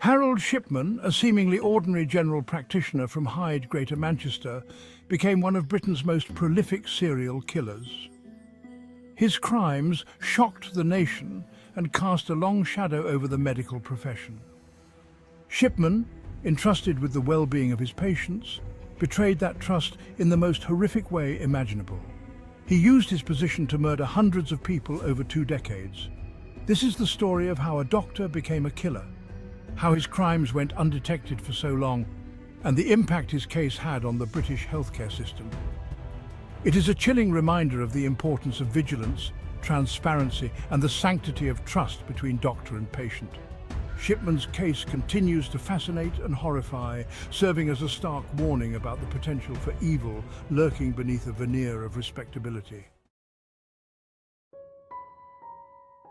Harold Shipman, a seemingly ordinary general practitioner from Hyde, Greater Manchester, became one of Britain's most prolific serial killers. His crimes shocked the nation and cast a long shadow over the medical profession. Shipman, entrusted with the well-being of his patients, betrayed that trust in the most horrific way imaginable. He used his position to murder hundreds of people over 2 decades. This is the story of how a doctor became a killer, how his crimes went undetected for so long, and the impact his case had on the British healthcare system. It is a chilling reminder of the importance of vigilance, transparency, and the sanctity of trust between doctor and patient. Shipman's case continues to fascinate and horrify, serving as a stark warning about the potential for evil lurking beneath a veneer of respectability.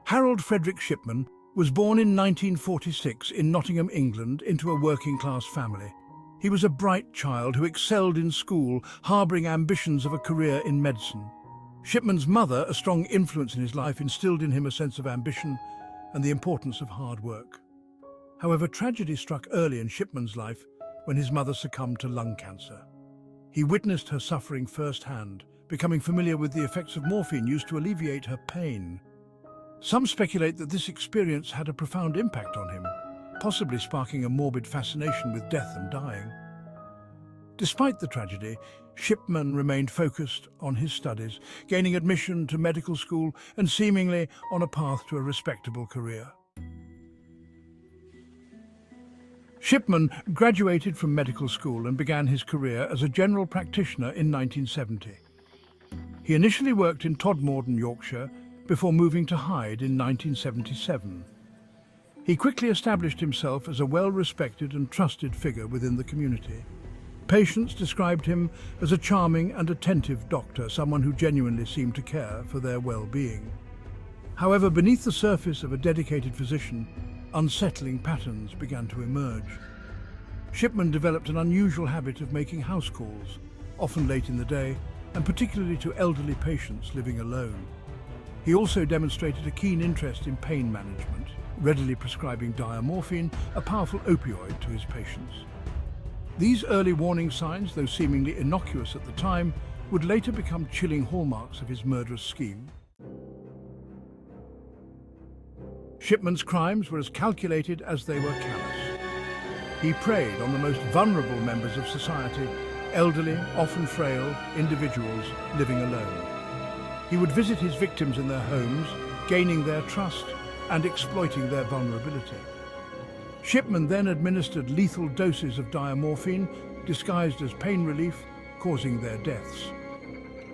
Harold Frederick Shipman was born in 1946 in Nottingham, England, into a working-class family. He was a bright child who excelled in school, harbouring ambitions of a career in medicine. Shipman's mother, a strong influence in his life, instilled in him a sense of ambition and the importance of hard work. However, tragedy struck early in Shipman's life when his mother succumbed to lung cancer. He witnessed her suffering firsthand, becoming familiar with the effects of morphine used to alleviate her pain. Some speculate that this experience had a profound impact on him, possibly sparking a morbid fascination with death and dying. Despite the tragedy, Shipman remained focused on his studies, gaining admission to medical school and seemingly on a path to a respectable career. Shipman graduated from medical school and began his career as a general practitioner in 1970. He initially worked in Todmorden, Yorkshire, before moving to Hyde in 1977. He quickly established himself as a well-respected and trusted figure within the community. Patients described him as a charming and attentive doctor, someone who genuinely seemed to care for their well-being. However, beneath the surface of a dedicated physician, unsettling patterns began to emerge. Shipman developed an unusual habit of making house calls, often late in the day, and particularly to elderly patients living alone. He also demonstrated a keen interest in pain management, readily prescribing diamorphine, a powerful opioid, to his patients. These early warning signs, though seemingly innocuous at the time, would later become chilling hallmarks of his murderous scheme. Shipman's crimes were as calculated as they were callous. He preyed on the most vulnerable members of society, elderly, often frail individuals living alone. He would visit his victims in their homes, gaining their trust and exploiting their vulnerability. Shipman then administered lethal doses of diamorphine, disguised as pain relief, causing their deaths.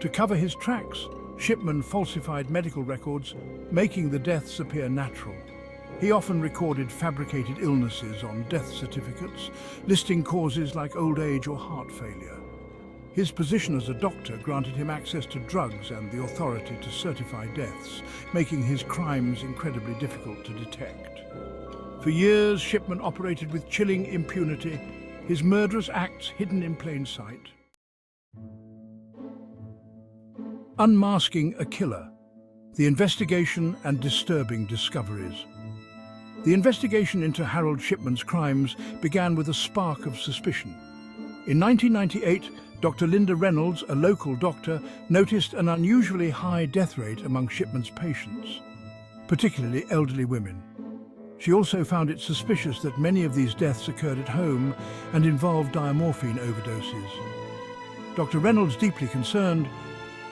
To cover his tracks, Shipman falsified medical records, making the deaths appear natural. He often recorded fabricated illnesses on death certificates, listing causes like old age or heart failure. His position as a doctor granted him access to drugs and the authority to certify deaths, making his crimes incredibly difficult to detect. For years, Shipman operated with chilling impunity, his murderous acts hidden in plain sight. Unmasking a killer, the investigation and disturbing discoveries. The investigation into Harold Shipman's crimes began with a spark of suspicion. In 1998, Dr. Linda Reynolds, a local doctor, noticed an unusually high death rate among Shipman's patients, particularly elderly women. She also found it suspicious that many of these deaths occurred at home and involved diamorphine overdoses. Dr. Reynolds, deeply concerned,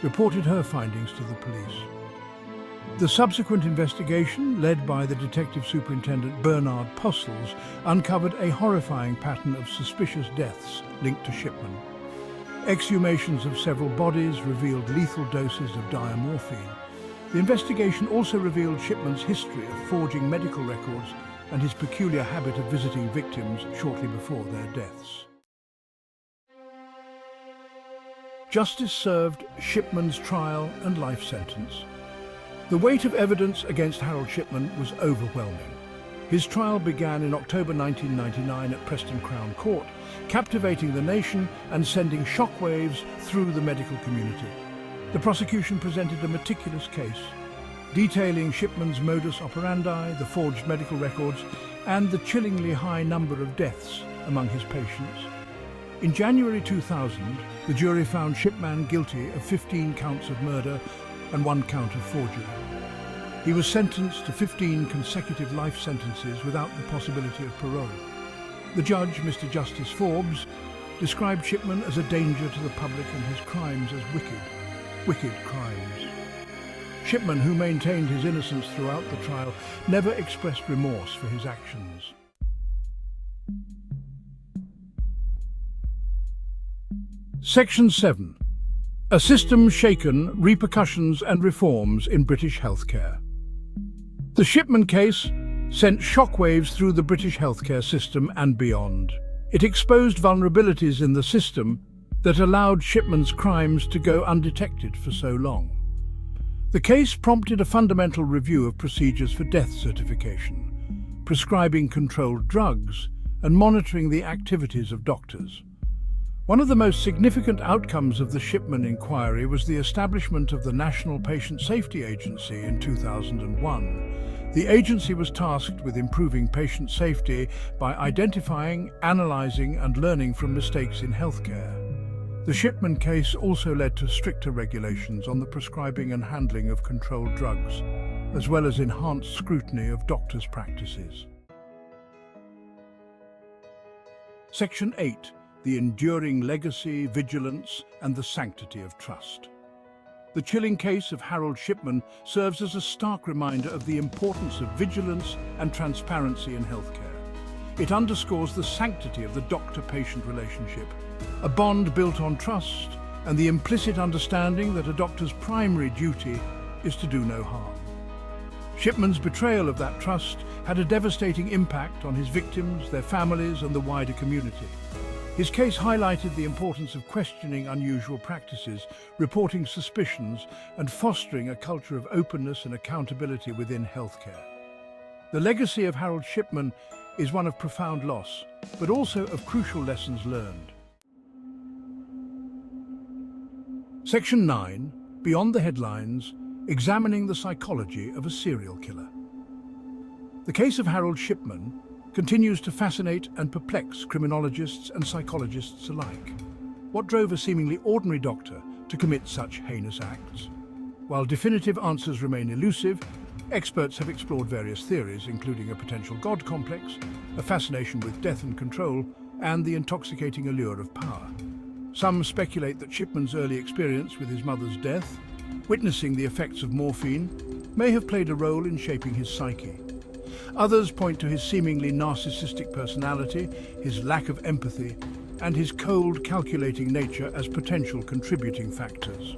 reported her findings to the police. The subsequent investigation, led by the Detective Superintendent Bernard Postles, uncovered a horrifying pattern of suspicious deaths linked to Shipman. Exhumations of several bodies revealed lethal doses of diamorphine. The investigation also revealed Shipman's history of forging medical records and his peculiar habit of visiting victims shortly before their deaths. Justice served Shipman's trial and life sentence. The weight of evidence against Harold Shipman was overwhelming. His trial began in October 1999 at Preston Crown Court, captivating the nation and sending shockwaves through the medical community. The prosecution presented a meticulous case, detailing Shipman's modus operandi, the forged medical records, and the chillingly high number of deaths among his patients. In January 2000, the jury found Shipman guilty of 15 counts of murder and 1 count of forgery. He was sentenced to 15 consecutive life sentences without the possibility of parole. The judge, Mr. Justice Forbes, described Shipman as a danger to the public and his crimes as wicked crimes. Shipman, who maintained his innocence throughout the trial, never expressed remorse for his actions. Section 7. A system shaken, repercussions and reforms in British healthcare. The Shipman case sent shockwaves through the British healthcare system and beyond. It exposed vulnerabilities in the system that allowed Shipman's crimes to go undetected for so long. The case prompted a fundamental review of procedures for death certification, prescribing controlled drugs, and monitoring the activities of doctors. One of the most significant outcomes of the Shipman inquiry was the establishment of the National Patient Safety Agency in 2001. The agency was tasked with improving patient safety by identifying, analysing and learning from mistakes in healthcare. The Shipman case also led to stricter regulations on the prescribing and handling of controlled drugs, as well as enhanced scrutiny of doctors' practices. Section 8. The enduring legacy, vigilance, and the sanctity of trust. The chilling case of Harold Shipman serves as a stark reminder of the importance of vigilance and transparency in healthcare. It underscores the sanctity of the doctor-patient relationship, a bond built on trust and the implicit understanding that a doctor's primary duty is to do no harm. Shipman's betrayal of that trust had a devastating impact on his victims, their families, and the wider community. His case highlighted the importance of questioning unusual practices, reporting suspicions, and fostering a culture of openness and accountability within healthcare. The legacy of Harold Shipman is one of profound loss, but also of crucial lessons learned. Section 9. Beyond the headlines, examining the psychology of a serial killer. The case of Harold Shipman continues to fascinate and perplex criminologists and psychologists alike. What drove a seemingly ordinary doctor to commit such heinous acts? While definitive answers remain elusive, experts have explored various theories, including a potential God complex, a fascination with death and control, and the intoxicating allure of power. Some speculate that Shipman's early experience with his mother's death, witnessing the effects of morphine, may have played a role in shaping his psyche. Others point to his seemingly narcissistic personality, his lack of empathy, and his cold, calculating nature as potential contributing factors.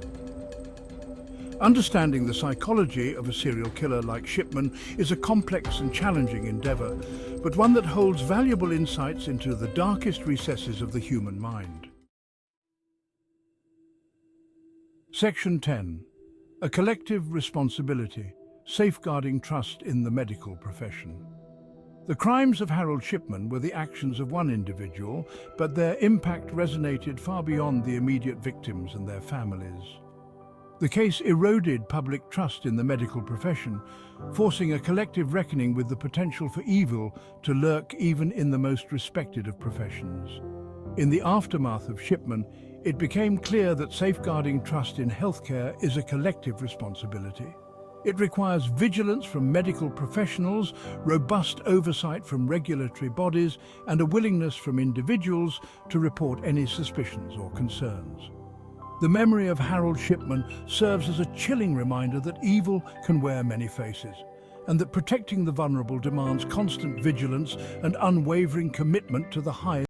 Understanding the psychology of a serial killer like Shipman is a complex and challenging endeavor, but one that holds valuable insights into the darkest recesses of the human mind. Section 10. A collective responsibility. Safeguarding trust in the medical profession. The crimes of Harold Shipman were the actions of one individual, but their impact resonated far beyond the immediate victims and their families. The case eroded public trust in the medical profession, forcing a collective reckoning with the potential for evil to lurk even in the most respected of professions. In the aftermath of Shipman, it became clear that safeguarding trust in healthcare is a collective responsibility. It requires vigilance from medical professionals, robust oversight from regulatory bodies, and a willingness from individuals to report any suspicions or concerns. The memory of Harold Shipman serves as a chilling reminder that evil can wear many faces, and that protecting the vulnerable demands constant vigilance and unwavering commitment to the highest